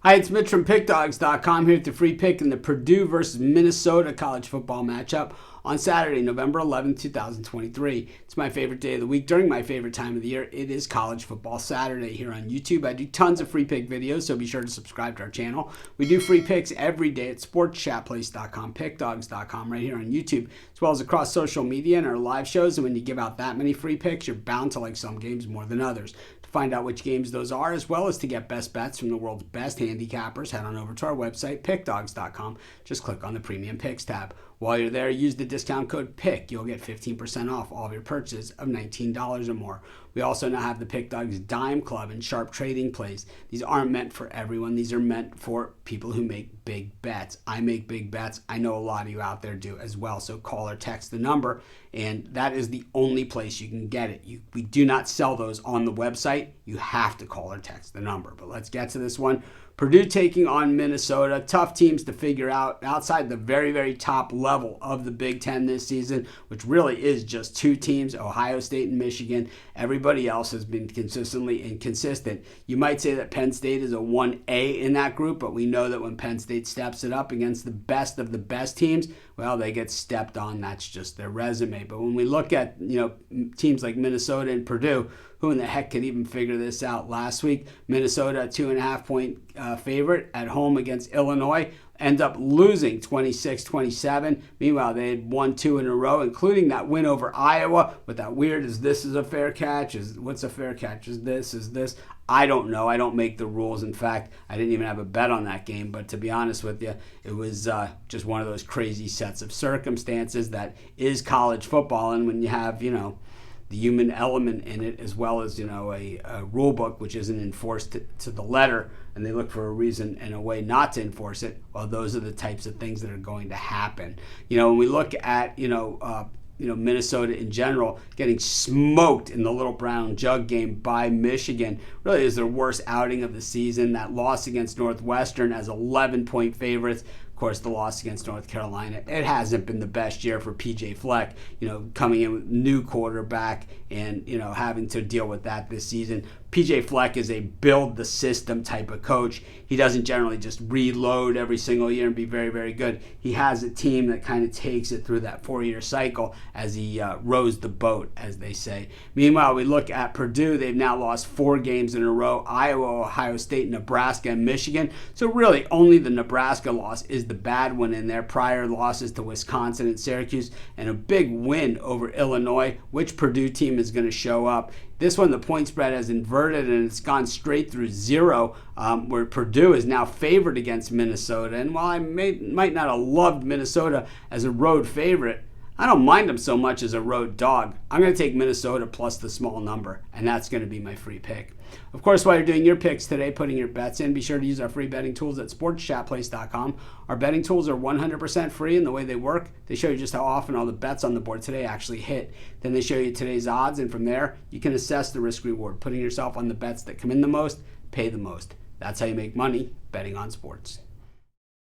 Hi, it's Mitch from Pickdawgz.com here with the free pick in the Purdue versus Minnesota college football matchup on Saturday, November 11th, 2023. It's my favorite day of the week during my favorite time of the year. It is College Football Saturday here on YouTube. I do tons of free pick videos, so be sure to subscribe to our channel. We do free picks every day at sportschatplace.com, pickdawgz.com, right here on YouTube, as well as across social media and our live shows. And when you give out that many free picks, you're bound to like some games more than others. To find out which games those are, as well as to get best bets from the world's best handicappers, head on over to our website, pickdawgz.com. Just click on the Premium Picks tab. While you're there, use the discount code PICK. You'll get 15% off all of your purchases of $19 or more. We also now have the Pick Dawgz Dime Club and sharp trading plays. These aren't meant for everyone. These are meant for people who make big bets. I make big bets. I know a lot of you out there do as well. So call or text the number, and that is the only place you can get it. We do not sell those on the website. You have to call or text the number. But let's get to this one. Purdue taking on Minnesota. Tough teams to figure out outside the very, very top level of the Big Ten this season, which really is just two teams, Ohio State and Michigan. Everybody else has been consistently inconsistent. You might say that Penn State is a 1A in that group, but we know that when Penn State steps it up against the best of the best teams, well, they get stepped on. That's just their resume. But when we look at, teams like Minnesota and Purdue, who in the heck could even figure this out last week? Minnesota, a 2.5-point favorite at home against Illinois, end up losing 26-27. Meanwhile, they had won 2 in a row, including that win over Iowa with that weird, is a fair catch? What's a fair catch? Is this? I don't know. I don't make the rules. In fact, I didn't even have a bet on that game. But to be honest with you, it was just one of those crazy sets of circumstances that is college football. And when you have, the human element in it, as well as a rule book which isn't enforced to the letter, and they look for a reason and a way not to enforce it, well, those are the types of things that are going to happen. When we look at Minnesota in general getting smoked in the Little Brown Jug game by Michigan, really is their worst outing of the season. That loss against Northwestern as 11-point favorites. Of course, the loss against North Carolina, it hasn't been the best year for PJ Fleck, coming in with new quarterback and, having to deal with that this season. PJ Fleck is a build the system type of coach. He doesn't generally just reload every single year and be very, very good. He has a team that kind of takes it through that 4-year cycle as he rows the boat, as they say. Meanwhile, we look at Purdue. They've now lost 4 games in a row: Iowa, Ohio State, Nebraska, and Michigan. So really only the Nebraska loss is the bad one in there. Prior losses to Wisconsin and Syracuse, and a big win over Illinois. Which Purdue team is going to show up? This one, the point spread has inverted and it's gone straight through 0, where Purdue is now favored against Minnesota. And while I might not have loved Minnesota as a road favorite, I don't mind them so much as a road dog. I'm going to take Minnesota plus the small number, and that's going to be my free pick. Of course, while you're doing your picks today, putting your bets in, be sure to use our free betting tools at sportschatplace.com. Our betting tools are 100% free, and the way they work, they show you just how often all the bets on the board today actually hit. Then they show you today's odds, and from there, you can assess the risk-reward, putting yourself on the bets that come in the most, pay the most. That's how you make money betting on sports.